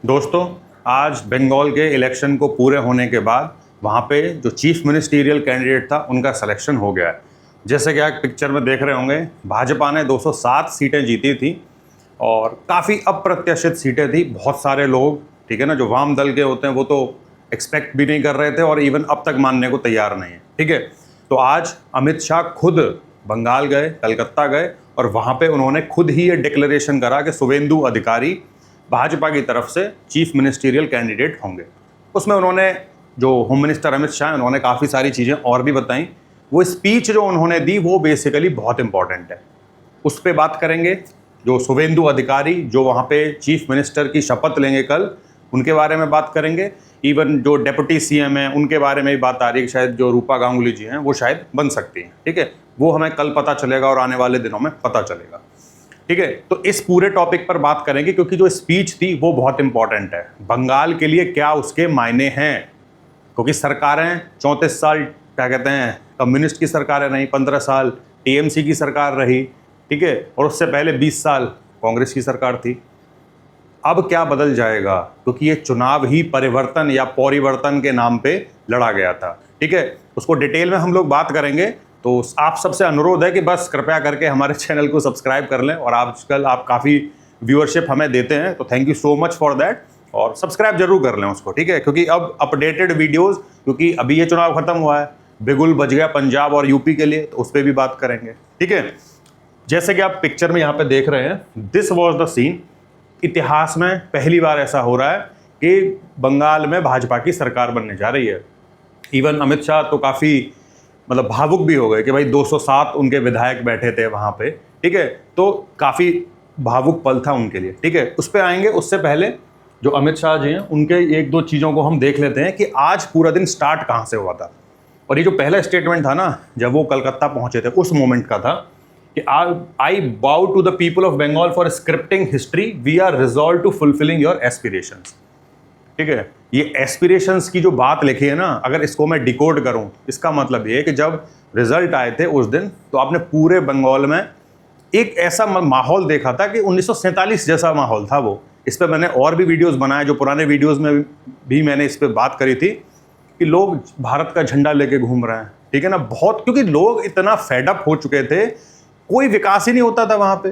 दोस्तों, आज बंगाल के इलेक्शन को पूरे होने के बाद वहाँ पे जो चीफ मिनिस्टीरियल कैंडिडेट था उनका सिलेक्शन हो गया है। जैसे कि आप पिक्चर में देख रहे होंगे, भाजपा ने 207 सीटें जीती थी और काफ़ी अप्रत्याशित सीटें थी। बहुत सारे लोग, ठीक है ना, जो वाम दल के होते हैं वो तो एक्सपेक्ट भी नहीं कर रहे थे और इवन अब तक मानने को तैयार नहीं है। ठीक है, तो आज अमित शाह खुद बंगाल गए, कलकत्ता गए और वहाँ पे उन्होंने खुद ही ये डिक्लेरेशन करा कि शुवेंदु अधिकारी भाजपा की तरफ से चीफ मिनिस्टीरियल कैंडिडेट होंगे। उसमें उन्होंने, जो होम मिनिस्टर अमित शाह, उन्होंने काफ़ी सारी चीज़ें और भी बताई। वो स्पीच जो उन्होंने दी वो बेसिकली बहुत इंपॉर्टेंट है, उस पर बात करेंगे। जो शुवेंदु अधिकारी जो वहाँ पे चीफ मिनिस्टर की शपथ लेंगे कल, उनके बारे में बात करेंगे। इवन जो डेप्यूटी सीएम हैं उनके बारे में भी बात आ रही है कि शायद जो रूपा गांगुली जी हैं वो शायद बन सकती हैं। ठीक है, वो हमें कल पता चलेगा और आने वाले दिनों में पता चलेगा। ठीक है, तो इस पूरे टॉपिक पर बात करेंगे क्योंकि जो स्पीच थी वो बहुत इंपॉर्टेंट है। बंगाल के लिए क्या उसके मायने हैं, क्योंकि सरकारें 34 साल, क्या कहते हैं, कम्युनिस्ट की सरकारें रही, 15 साल टीएमसी की सरकार रही, ठीक है, और उससे पहले 20 साल कांग्रेस की सरकार थी। अब क्या बदल जाएगा, क्योंकि ये चुनाव ही परिवर्तन या परिवर्तन के नाम पे लड़ा गया था। ठीक है, उसको डिटेल में हम लोग बात करेंगे। तो आप सबसे अनुरोध है कि बस कृपया करके हमारे चैनल को सब्सक्राइब कर लें, और आजकल आप काफ़ी व्यूअरशिप हमें देते हैं, तो thank you so much for that. और सब्सक्राइब जरूर कर लें उसको, ठीक है, क्योंकि अब अपडेटेड वीडियोज़, क्योंकि अभी ये चुनाव खत्म हुआ है, बिगुल बज गया पंजाब और यूपी के लिए, तो उस पर भी बात करेंगे। ठीक है, जैसे कि आप पिक्चर में यहाँ पे देख रहे हैं, दिस वॉज द सीन। इतिहास में पहली बार ऐसा हो रहा है कि बंगाल में भाजपा की सरकार बनने जा रही है। इवन अमित शाह तो काफ़ी मतलब भावुक भी हो गए कि भाई 207 उनके विधायक बैठे थे वहाँ पे। ठीक है, तो काफ़ी भावुक पल था उनके लिए। ठीक है, उस पर आएंगे। उससे पहले जो अमित शाह जी हैं उनके एक दो चीज़ों को हम देख लेते हैं कि आज पूरा दिन स्टार्ट कहाँ से हुआ था। और ये जो पहला स्टेटमेंट था ना, जब वो कलकत्ता पहुँचे थे, उस मोमेंट का था कि I bow to the people of Bengal for scripting history, we are resolve to fulfilling your aspirations. ठीक है, ये एस्पिरेशंस की जो बात लिखी है ना, अगर इसको मैं डिकोड करूं, इसका मतलब ये है कि जब रिजल्ट आए थे उस दिन, तो आपने पूरे बंगाल में एक ऐसा माहौल देखा था कि 1947 जैसा माहौल था वो। इस पर मैंने और भी वीडियोस बनाए, जो पुराने वीडियोस में भी मैंने इस पर बात करी थी कि लोग भारत का झंडा लेके घूम रहे हैं। ठीक है ना, बहुत, क्योंकि लोग इतना फेडअप हो चुके थे, कोई विकास ही नहीं होता था वहां पे,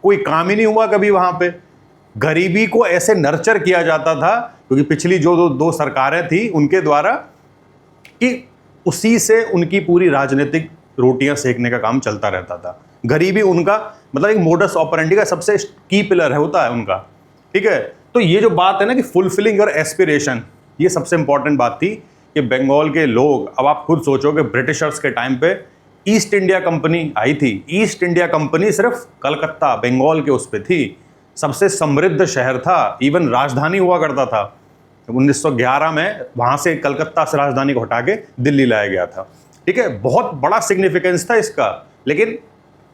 कोई काम ही नहीं हुआ कभी वहां पे। गरीबी को ऐसे नर्चर किया जाता था, क्योंकि पिछली जो दो सरकारें थी उनके द्वारा, कि उसी से उनकी पूरी राजनीतिक रोटियां सेकने का काम चलता रहता था। गरीबी उनका मतलब एक मोडस ऑपरेंडी का सबसे की पिलर है, होता है उनका। ठीक है, तो ये जो बात है ना कि फुलफिलिंग योर एस्पिरेशन, ये सबसे इंपॉर्टेंट बात थी कि बंगाल के लोग, अब आप खुद सोचो कि ब्रिटिशर्स के टाइम पे ईस्ट इंडिया कंपनी आई थी। ईस्ट इंडिया कंपनी सिर्फ कलकत्ता, बंगाल के उस पर थी, सबसे समृद्ध शहर था, इवन राजधानी हुआ करता था। 1911 में वहाँ से कलकत्ता से राजधानी को हटा के दिल्ली लाया गया था। ठीक है, बहुत बड़ा सिग्निफिकेंस था इसका। लेकिन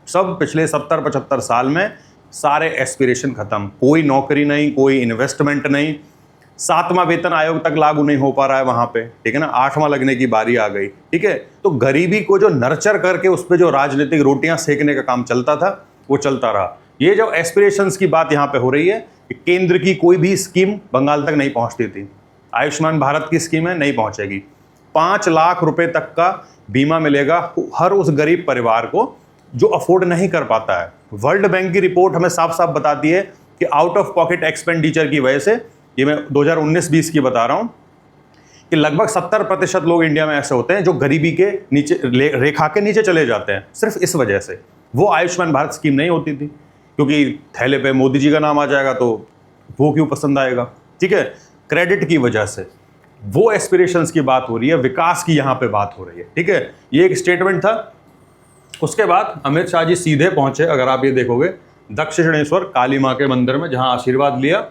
सब पिछले 70-75 साल में सारे एस्पिरेशन खत्म, कोई नौकरी नहीं, कोई इन्वेस्टमेंट नहीं, 7वां वेतन आयोग तक लागू नहीं हो पा रहा है वहाँ पे। ठीक है ना, 8वां लगने की बारी आ गई। ठीक है, तो गरीबी को जो नर्चर करके उस पर जो राजनीतिक रोटियां सेकने का काम चलता था वो चलता रहा। ये जो एस्पिरेशंस की बात यहाँ पे हो रही है कि केंद्र की कोई भी स्कीम बंगाल तक नहीं पहुँचती थी। आयुष्मान भारत की स्कीम है, नहीं पहुँचेगी। 5 लाख रुपए तक का बीमा मिलेगा हर उस गरीब परिवार को जो अफोर्ड नहीं कर पाता है। वर्ल्ड बैंक की रिपोर्ट हमें साफ साफ बताती है कि आउट ऑफ पॉकेट एक्सपेंडिचर की वजह से, ये मैं 2019-20 की बता रहा हूँ, कि लगभग 70% लोग इंडिया में ऐसे होते हैं जो गरीबी के नीचे, रेखा के नीचे चले जाते हैं, सिर्फ इस वजह से। वो आयुष्मान भारत स्कीम नहीं होती थी, क्योंकि थैले पे मोदी जी का नाम आ जाएगा तो वो क्यों पसंद आएगा। ठीक है, क्रेडिट की वजह से। वो एस्पिरेशंस की बात हो रही है, विकास की यहाँ पे बात हो रही है। ठीक है, ये एक स्टेटमेंट था। उसके बाद अमित शाह जी सीधे पहुंचे, अगर आप ये देखोगे, दक्षिणेश्वर काली माँ के मंदिर में, जहाँ आशीर्वाद लिया,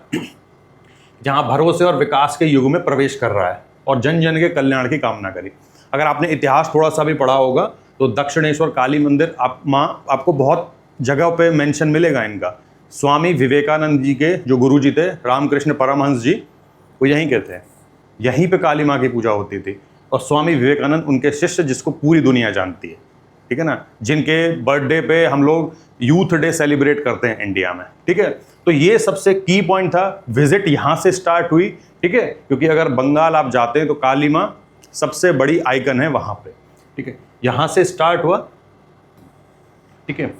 जहाँ भरोसे और विकास के युग में प्रवेश कर रहा है और जन जन के कल्याण की कामना करी। अगर आपने इतिहास थोड़ा सा भी पढ़ा होगा तो दक्षिणेश्वर काली मंदिर आपको बहुत जगह पे मेंशन मिलेगा इनका। स्वामी विवेकानंद जी के जो गुरु जी थे, रामकृष्ण परमहंस जी, वो यहीं के थे। यहीं पे काली माँ की पूजा होती थी, और स्वामी विवेकानंद उनके शिष्य, जिसको पूरी दुनिया जानती है। ठीक है ना, जिनके बर्थडे पे हम लोग यूथ डे सेलिब्रेट करते हैं इंडिया में, ठीक है। तो ये सबसे की पॉइंट था, विजिट यहां से स्टार्ट हुई, ठीक है, क्योंकि अगर बंगाल आप जाते हैं तो काली मां सबसे बड़ी आइकन है वहां पे, ठीक है, यहां से स्टार्ट हुआ, ठीक है।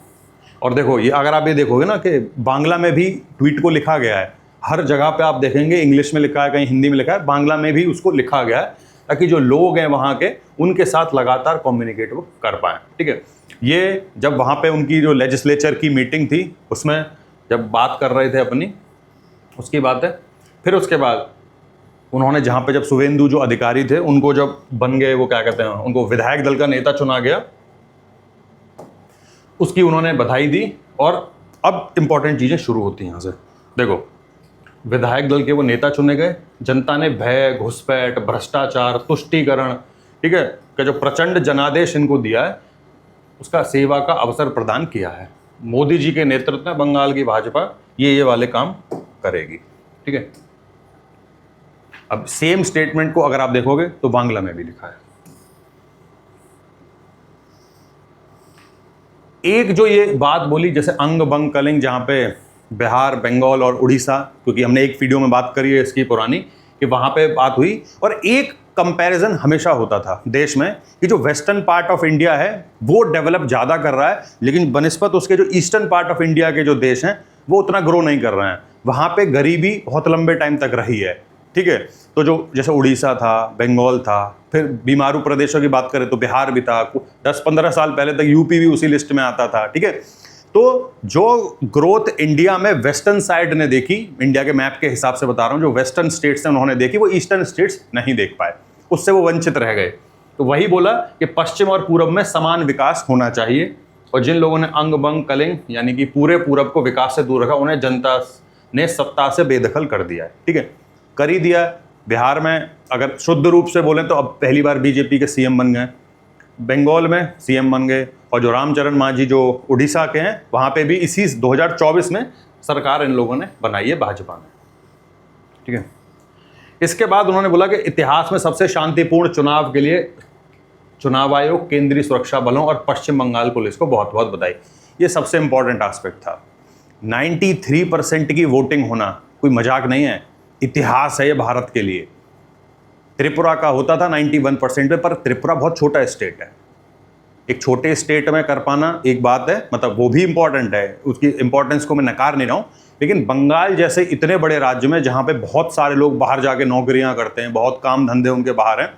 और देखो ये अगर आप ये देखोगे ना कि बांग्ला में भी ट्वीट को लिखा गया है, हर जगह पे आप देखेंगे इंग्लिश में लिखा है, कहीं हिंदी में लिखा है, बांग्ला में भी उसको लिखा गया है, ताकि जो लोग हैं वहाँ के उनके साथ लगातार कम्युनिकेट वो कर पाएँ, ठीक है। ये जब वहाँ पे उनकी जो लेजिस्लेचर की मीटिंग थी उसमें जब बात कर रहे थे अपनी, उसकी बात है। फिर उसके बाद उन्होंने जहाँ पे जब शुभेंदु जो अधिकारी थे उनको जब बन गए, वो क्या कहते हैं, उनको विधायक दल का नेता चुना गया, उसकी उन्होंने बधाई दी। और अब इंपॉर्टेंट चीज़ें शुरू होती हैं यहाँ से। देखो, विधायक दल के वो नेता चुने गए, जनता ने भय, घुसपैठ, भ्रष्टाचार, तुष्टीकरण, ठीक है, का जो प्रचंड जनादेश इनको दिया है, उसका सेवा का अवसर प्रदान किया है। मोदी जी के नेतृत्व में बंगाल की भाजपा ये वाले काम करेगी, ठीक है। अब सेम स्टेटमेंट को अगर आप देखोगे तो बांग्ला में भी लिखा है। एक जो ये बात बोली, जैसे अंग बंग कलिंग, जहां पे बिहार, बंगाल और उड़ीसा, क्योंकि हमने एक वीडियो में बात करी है इसकी पुरानी, कि वहां पे बात हुई, और एक कंपैरिजन हमेशा होता था देश में कि जो वेस्टर्न पार्ट ऑफ इंडिया है वो डेवलप ज़्यादा कर रहा है, लेकिन बनिस्बत उसके जो ईस्टर्न पार्ट ऑफ इंडिया के जो देश हैं वो उतना ग्रो नहीं कर रहे हैं। वहाँ पे गरीबी बहुत लंबे टाइम तक रही है, ठीक है। तो जो जैसे उड़ीसा था, बंगाल था, फिर बीमारू प्रदेशों की बात करें तो बिहार भी था, 10-15 साल पहले तक यूपी भी उसी लिस्ट में आता था, ठीक है। तो जो ग्रोथ इंडिया में वेस्टर्न साइड ने देखी, इंडिया के मैप के हिसाब से बता रहा हूँ, जो वेस्टर्न स्टेट्स हैं उन्होंने देखी, वो ईस्टर्न स्टेट्स नहीं देख पाए, उससे वो वंचित रह गए। तो वही बोला कि पश्चिम और पूरब में समान विकास होना चाहिए, और जिन लोगों ने अंग बंग कलिंग यानी कि पूरे पूरब को विकास से दूर रखा, उन्हें जनता ने सत्ता से बेदखल कर दिया है, ठीक है, कर ही दिया। बिहार में अगर शुद्ध रूप से बोलें तो अब पहली बार बीजेपी के सीएम बन गए, बंगाल में सीएम बन गए, और जो रामचरण मांझी जो उड़ीसा के हैं वहाँ पे भी इसी 2024 में सरकार इन लोगों ने बनाई है, भाजपा ने, ठीक है। इसके बाद उन्होंने बोला कि इतिहास में सबसे शांतिपूर्ण चुनाव के लिए चुनाव आयोग, केंद्रीय सुरक्षा बलों और पश्चिम बंगाल पुलिस को बहुत बहुत बधाई। ये सबसे इंपॉर्टेंट एस्पेक्ट था। 93% की वोटिंग होना कोई मजाक नहीं है, इतिहास है ये भारत के लिए। त्रिपुरा का होता था 91% पे, पर त्रिपुरा बहुत छोटा स्टेट है, एक छोटे स्टेट में कर पाना एक बात है, मतलब वो भी इंपॉर्टेंट है, उसकी इंपॉर्टेंस को मैं नकार नहीं रहा हूँ, लेकिन बंगाल जैसे इतने बड़े राज्य में जहाँ पे बहुत सारे लोग बाहर जाके नौकरियाँ करते हैं, बहुत काम धंधे उनके बाहर हैं,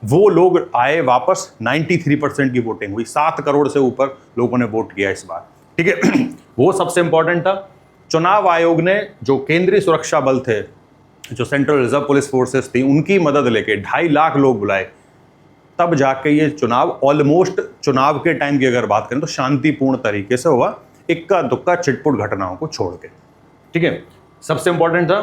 वो लोग आए वापस, 93% की वोटिंग हुई, 7 करोड़ से ऊपर लोगों ने वोट किया इस बार, ठीक है। वो सबसे इंपॉर्टेंट था। चुनाव आयोग ने जो केंद्रीय सुरक्षा बल थे, जो सेंट्रल रिजर्व पुलिस फोर्सेस थी, उनकी मदद लेके 2.5 लाख लोग बुलाए, तब जाके ये चुनाव ऑलमोस्ट, चुनाव के टाइम की अगर बात करें तो शांतिपूर्ण तरीके से हुआ, इक्का दुक्का चिटपुट घटनाओं को छोड़ के, ठीक है। सबसे इंपॉर्टेंट था।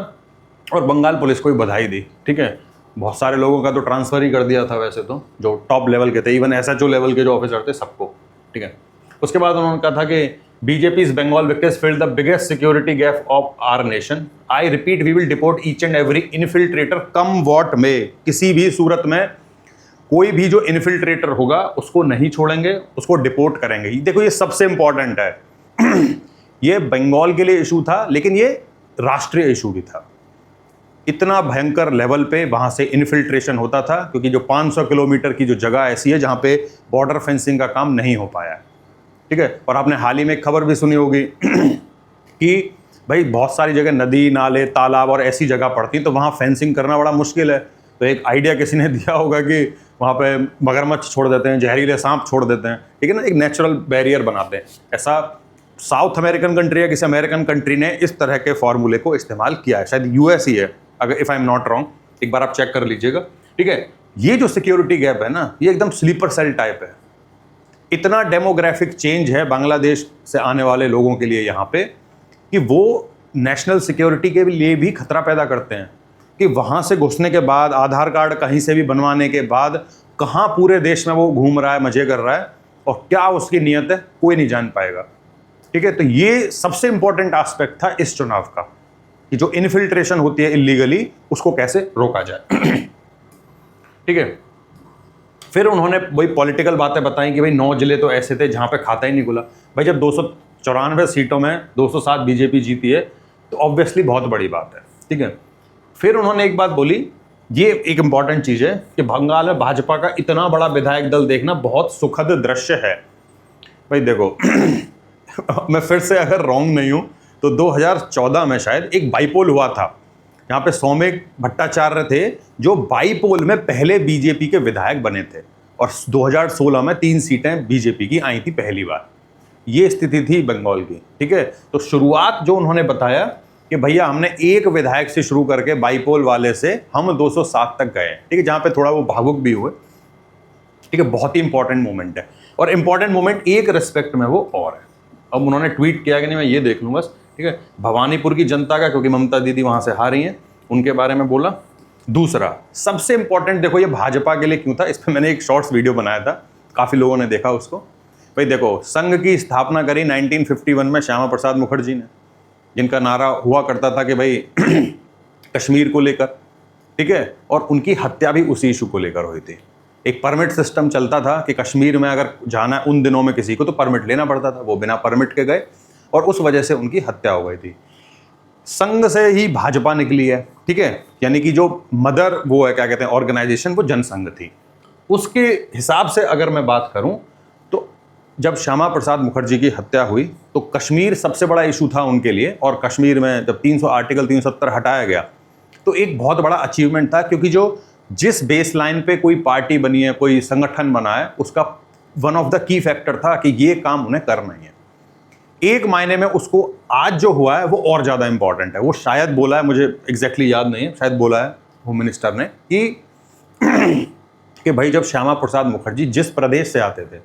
और बंगाल पुलिस को भी बधाई दी, ठीक है। बहुत सारे लोगों का तो ट्रांसफर ही कर दिया था वैसे तो, जो टॉप लेवल के थे, इवन एसएचओ लेवल के जो ऑफिसर थे सबको, ठीक है। उसके बाद उन्होंने कहा था कि BJP's Bengal victors filled the biggest security gap of our nation. I repeat, we will deport each and every infiltrator, come what may. किसी भी सूरत में कोई भी जो इन्फिल्ट्रेटर होगा उसको नहीं छोड़ेंगे, उसको डिपोर्ट करेंगे। देखो ये सबसे इंपॉर्टेंट है। ये बंगाल के लिए इशू था, लेकिन ये राष्ट्रीय इशू भी था। इतना भयंकर लेवल पे वहाँ से इन्फिल्ट्रेशन होता था, क्योंकि जो 500 किलोमीटर की जो जगह ऐसी है जहाँ पे बॉर्डर फेंसिंग का काम नहीं हो पाया है, ठीक है। और आपने हाल ही में एक खबर भी सुनी होगी कि भाई बहुत सारी जगह नदी, नाले, तालाब और ऐसी जगह पड़ती हैं, तो वहाँ फेंसिंग करना बड़ा मुश्किल है। तो एक आइडिया किसी ने दिया होगा कि वहाँ पे मगरमच्छ छोड़ देते हैं, जहरीले सांप छोड़ देते हैं, ठीक है ना, एक नेचुरल बैरियर बनाते हैं। ऐसा साउथ अमेरिकन कंट्री या किसी अमेरिकन कंट्री ने इस तरह के फॉर्मूले को इस्तेमाल किया है, शायद US ही है, अगर if I am not wrong, एक बार आप चेक कर लीजिएगा, ठीक है। ये जो सिक्योरिटी गैप है ना, ये एकदम स्लीपर सेल टाइप है। इतना डेमोग्राफिक चेंज है बांग्लादेश से आने वाले लोगों के लिए यहाँ पे, कि वो नेशनल सिक्योरिटी के लिए भी खतरा पैदा करते हैं, कि वहाँ से घुसने के बाद, आधार कार्ड कहीं से भी बनवाने के बाद, कहाँ पूरे देश में वो घूम रहा है, मजे कर रहा है, और क्या उसकी नीयत है कोई नहीं जान पाएगा, ठीक है। तो ये सबसे इंपॉर्टेंट एस्पेक्ट था इस चुनाव का, कि जो इन्फिल्ट्रेशन होती है इलीगली, उसको कैसे रोका जाए, ठीक है। फिर उन्होंने वही पॉलिटिकल बातें बताई कि भाई 9 जिले तो ऐसे थे जहाँ पे खाता ही नहीं खुला। भाई जब 294 सीटों में 207 बीजेपी जीती है तो ऑब्वियसली बहुत बड़ी बात है, ठीक है। फिर उन्होंने एक बात बोली, ये एक इंपॉर्टेंट चीज़ है कि बंगाल में भाजपा का इतना बड़ा विधायक दल देखना बहुत सुखद दृश्य है। भाई देखो मैं फिर से अगर रॉन्ग नहीं हूँ तो 2014 में शायद एक बाईपोल हुआ था, यहाँ पे सौमिक भट्टाचार्य थे जो बाईपोल में पहले बीजेपी के विधायक बने थे, और 2016 में 3 सीटें बीजेपी की आई थी पहली बार। ये स्थिति थी बंगाल की, ठीक है। तो शुरुआत जो उन्होंने बताया कि भैया हमने एक विधायक से शुरू करके बाईपोल वाले से हम 207 तक गए, ठीक है, जहाँ पे थोड़ा वो भावुक भी हुए, ठीक है। बहुत ही इंपॉर्टेंट मोमेंट है, और इंपॉर्टेंट मोमेंट एक रिस्पेक्ट में वो और है। अब उन्होंने ट्वीट किया कि नहीं मैं ये देख लूँ बस, ठीक है, भवानीपुर की जनता का, क्योंकि ममता दीदी वहाँ से हारी हैं, उनके बारे में बोला। दूसरा सबसे इंपॉर्टेंट, देखो ये भाजपा के लिए क्यों था, इस पर मैंने एक शॉर्ट्स वीडियो बनाया था, काफ़ी लोगों ने देखा उसको। भाई देखो, संघ की स्थापना करी 1951 में श्यामा प्रसाद मुखर्जी ने, जिनका नारा हुआ करता था कि भाई कश्मीर को लेकर, ठीक है, और उनकी हत्या भी उसी इशू को लेकर हुई थी। एक परमिट सिस्टम चलता था कि कश्मीर में अगर जाना है उन दिनों में किसी को तो परमिट लेना पड़ता था, वो बिना परमिट के गए और उस वजह से उनकी हत्या हो गई थी। संघ से ही भाजपा निकली है, ठीक है, यानी कि जो मदर वो है क्या कहते हैं ऑर्गेनाइजेशन, वो जनसंघ थी। उसके हिसाब से अगर मैं बात करूं तो जब श्यामा प्रसाद मुखर्जी की हत्या हुई तो कश्मीर सबसे बड़ा इशू था उनके लिए, और कश्मीर में जब आर्टिकल 370 हटाया गया तो एक बहुत बड़ा अचीवमेंट था, क्योंकि जो जिस बेस लाइन पे कोई पार्टी बनी है, कोई संगठन बना है, उसका one of the key factor था कि ये काम उन्हें करना ही है। एक मायने में उसको आज जो हुआ है वो और ज़्यादा इंपॉर्टेंट है। वो शायद बोला है, मुझे एग्जैक्टली याद नहीं है, शायद बोला है होम मिनिस्टर ने कि भाई जब श्यामा प्रसाद मुखर्जी जिस प्रदेश से आते थे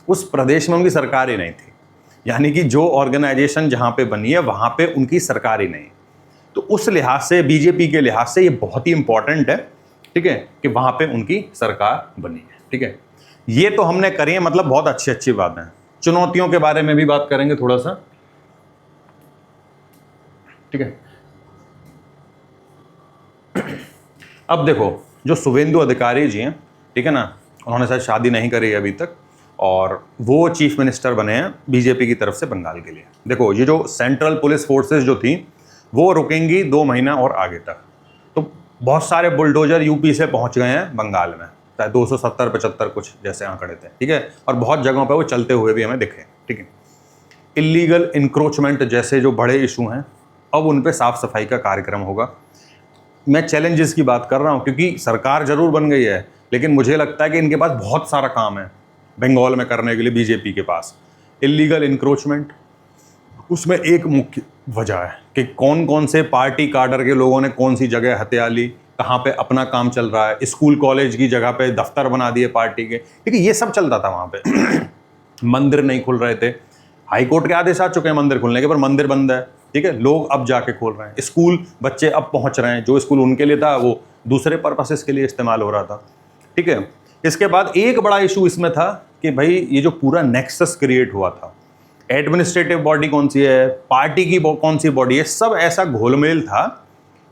उस प्रदेश में उनकी सरकार ही नहीं थी, यानी कि जो ऑर्गेनाइजेशन जहाँ पे बनी है वहाँ पे उनकी सरकार ही नहीं। तो उस लिहाज से, बीजेपी के लिहाज से ये बहुत ही इंपॉर्टेंट है, ठीक है, कि वहाँ पे उनकी सरकार बनी है, ठीक है। ये तो हमने करी है, मतलब बहुत अच्छी अच्छी बातें हैं। चुनौतियों के बारे में भी बात करेंगे थोड़ा सा, ठीक है। अब देखो जो शुभेंदु अधिकारी जी हैं, ठीक है ना, उन्होंने शायद शादी नहीं करी अभी तक, और वो चीफ मिनिस्टर बने हैं बीजेपी की तरफ से बंगाल के लिए। देखो ये जो सेंट्रल पुलिस फोर्सेस जो थी वो रुकेंगी 2 महीना और आगे तक। तो बहुत सारे बुलडोजर यूपी से पहुंच गए हैं बंगाल में, 270-75 कुछ जैसे आंकड़े थे, ठीक है, और बहुत जगहों पे वो चलते हुए भी हमें दिखे, ठीक है। इलीगल इंक्रोचमेंट जैसे जो बड़े इशू हैं, अब उन पे साफ सफाई का कार्यक्रम होगा। मैं चैलेंजेस की बात कर रहा हूँ क्योंकि सरकार जरूर बन गई है, लेकिन मुझे लगता है कि इनके पास बहुत सारा काम है बंगाल में करने के लिए बीजेपी के पास। इलीगल इंक्रोचमेंट, उसमें एक मुख्य वजह है कि कौन कौन से पार्टी काडर के लोगों ने कौन सी जगह हत्या ली, कहाँ पे अपना काम चल रहा है, स्कूल कॉलेज की जगह पे दफ्तर बना दिए पार्टी के, ठीक है, ये सब चलता था वहाँ पे। मंदिर नहीं खुल रहे थे, हाईकोर्ट के आदेश आ चुके हैं मंदिर खुलने के, पर मंदिर बंद है, ठीक है, लोग अब जाके खोल रहे हैं। स्कूल बच्चे अब पहुँच रहे हैं, जो स्कूल उनके लिए था वो दूसरे पर्पसेस के लिए इस्तेमाल हो रहा था, ठीक है। इसके बाद एक बड़ा इशू इसमें था कि भाई ये जो पूरा नेक्सस क्रिएट हुआ था, एडमिनिस्ट्रेटिव बॉडी कौन सी है, पार्टी की कौन सी बॉडी है, सब ऐसा घोलमेल था,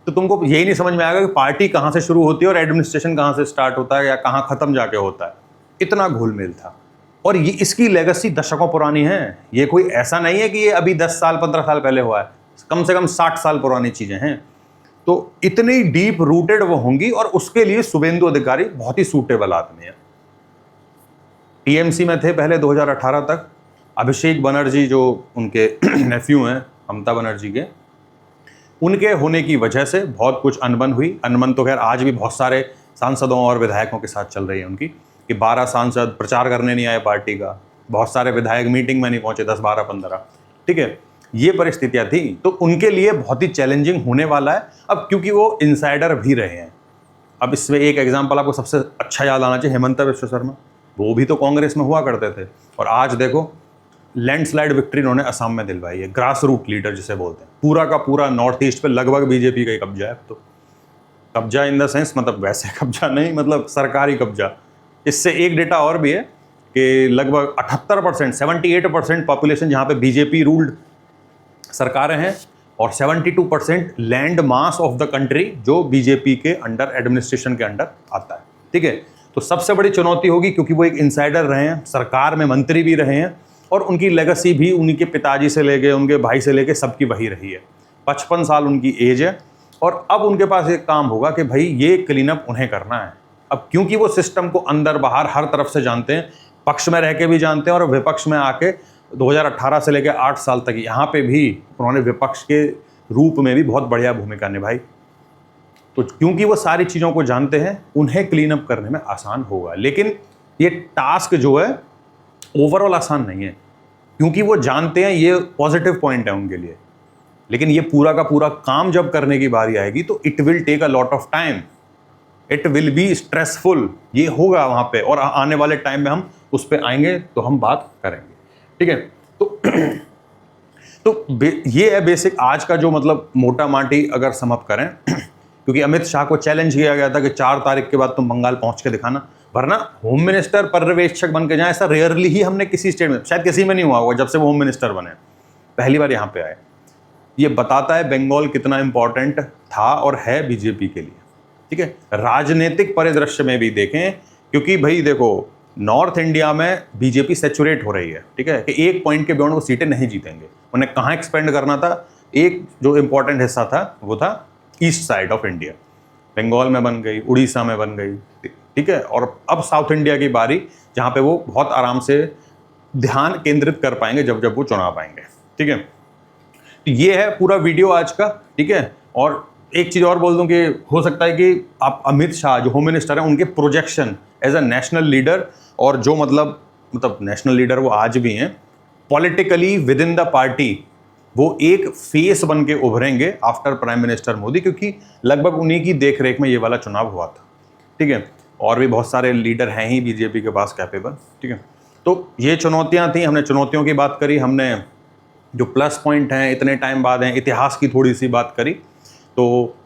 तो तुमको यही नहीं समझ में आएगा कि पार्टी कहाँ से शुरू होती है और एडमिनिस्ट्रेशन कहाँ से स्टार्ट होता है या कहाँ खत्म जाके होता है। इतना घोलमेल था, और ये इसकी लेगेसी दशकों पुरानी है। ये कोई ऐसा नहीं है कि ये अभी 10 साल 15 साल पहले हुआ है, कम से कम 60 साल पुरानी चीज़ें हैं। तो इतनी डीप रूटेड वो होंगी, और उसके लिए शुभेंदु अधिकारी बहुत ही सूटेबल आदमी है। टीएमसी में थे पहले 2018 तक। अभिषेक बनर्जी जो उनके नेफ्यू हैं ममता बनर्जी के, उनके होने की वजह से बहुत कुछ अनबन हुई। अनबन तो खैर आज भी बहुत सारे सांसदों और विधायकों के साथ चल रही है उनकी, कि 12 सांसद प्रचार करने नहीं आए पार्टी का, बहुत सारे विधायक मीटिंग में नहीं पहुंचे, 10, 12, 15, ठीक है, ये परिस्थितियां थी। तो उनके लिए बहुत ही चैलेंजिंग होने वाला है अब, क्योंकि वो इनसाइडर भी रहे हैं। अब इसमें एक एग्जाम्पल आपको सबसे अच्छा याद आना चाहिए, हेमंत बिश्व शर्मा, वो भी तो कांग्रेस में हुआ करते थे, और आज देखो लैंडस्लाइड विक्ट्री उन्होंने असम में दिलवाई है। ग्रास रूट लीडर जिसे बोलते हैं, पूरा का पूरा नॉर्थ ईस्ट पे लगभग बीजेपी का ही कब्जा है। तो कब्जा इन द सेंस, मतलब वैसे कब्जा नहीं, मतलब सरकारी कब्जा। इससे एक डेटा और भी है कि लगभग 78%, 78% पॉपुलेशन जहाँ पे बीजेपी रूल्ड सरकारें हैं, और 72% land mass of the country जो बीजेपी के अंडर, एडमिनिस्ट्रेशन के अंडर आता है, ठीक है। तो सबसे बड़ी चुनौती होगी, क्योंकि वो एक इनसाइडर रहे हैं, सरकार में मंत्री भी रहे हैं, और उनकी लेगेसी भी उनके पिताजी से लेके उनके भाई से लेके सबकी वही रही है। 55 साल उनकी एज है, और अब उनके पास एक काम होगा कि भाई ये क्लीन अप उन्हें करना है। अब क्योंकि वो सिस्टम को अंदर बाहर हर तरफ से जानते हैं, पक्ष में रह के भी जानते हैं और विपक्ष में आके 2018 से लेकर 8 साल तक यहाँ पे भी उन्होंने विपक्ष के रूप में भी बहुत बढ़िया भूमिका निभाई। तो क्योंकि वो सारी चीज़ों को जानते हैं, उन्हें क्लीन अप करने में आसान होगा। लेकिन ये टास्क जो है ओवरऑल आसान नहीं है, क्योंकि वो जानते हैं ये पॉजिटिव पॉइंट है उनके लिए। लेकिन ये पूरा का पूरा काम जब करने की बारी आएगी तो it will take a lot of time, it will be stressful. ये होगा वहाँ पे, और आने वाले टाइम में हम उस पर आएंगे तो हम बात करेंगे, ठीक है। तो ये है बेसिक आज का जो मतलब मोटा माटी अगर समअप करें, क्योंकि अमित शाह को चैलेंज किया गया था कि 4 तारीख के बाद तुम बंगाल पहुंच के दिखाना, वरना होम मिनिस्टर पर्यवेक्षक बन के जाए, ऐसा रेयरली ही हमने किसी स्टेट में, शायद किसी में नहीं हुआ होगा जब से वो होम मिनिस्टर बने, पहली बार यहाँ पे आए। ये बताता है बंगाल कितना इंपॉर्टेंट था और है बीजेपी के लिए, ठीक है। राजनीतिक परिदृश्य में भी देखें, क्योंकि भाई देखो नॉर्थ इंडिया में बीजेपी सेचुरेट हो रही है, ठीक है, कि एक पॉइंट के बियॉन्ड वो सीटें नहीं जीतेंगे। उन्हें कहाँ एक्सपेंड करना था, एक जो इंपॉर्टेंट हिस्सा था वो था east side of India, Bengal में बन गई, उड़ीसा में बन गई, ठीक है। और अब साउथ इंडिया की बारी, जहाँ पे वो बहुत आराम से ध्यान केंद्रित कर पाएंगे जब जब वो चुनाव आएंगे, ठीक है। तो ये है पूरा वीडियो आज का, ठीक है। और एक चीज़ और बोल दूं कि हो सकता है कि आप अमित शाह जो होम मिनिस्टर हैं, उनके projection as a national leader, और जो मतलब नेशनल लीडर वो आज भी हैं, politically within the party वो एक फेस बन के उभरेंगे आफ्टर प्राइम मिनिस्टर मोदी, क्योंकि लगभग उन्हीं की देखरेख में ये वाला चुनाव हुआ था, ठीक है। और भी बहुत सारे लीडर हैं ही बीजेपी के पास कैपेबल, ठीक है। तो ये चुनौतियां थी, हमने चुनौतियों की बात करी, हमने जो प्लस पॉइंट हैं इतने टाइम बाद हैं, इतिहास की थोड़ी सी बात करी। तो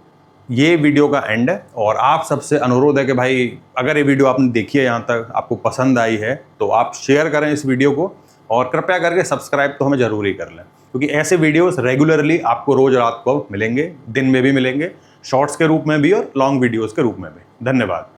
ये वीडियो का एंड है, और आप सबसे अनुरोध है कि भाई अगर ये वीडियो आपने देखी है यहाँ तक, आपको पसंद आई है, तो आप शेयर करें इस वीडियो को, और कृपया करके सब्सक्राइब तो हमें ज़रूर ही कर लें, क्योंकि ऐसे वीडियोस रेगुलरली आपको रोज़ रात को मिलेंगे, दिन में भी मिलेंगे, शॉर्ट्स के रूप में भी और लॉन्ग वीडियोज़ के रूप में भी। धन्यवाद।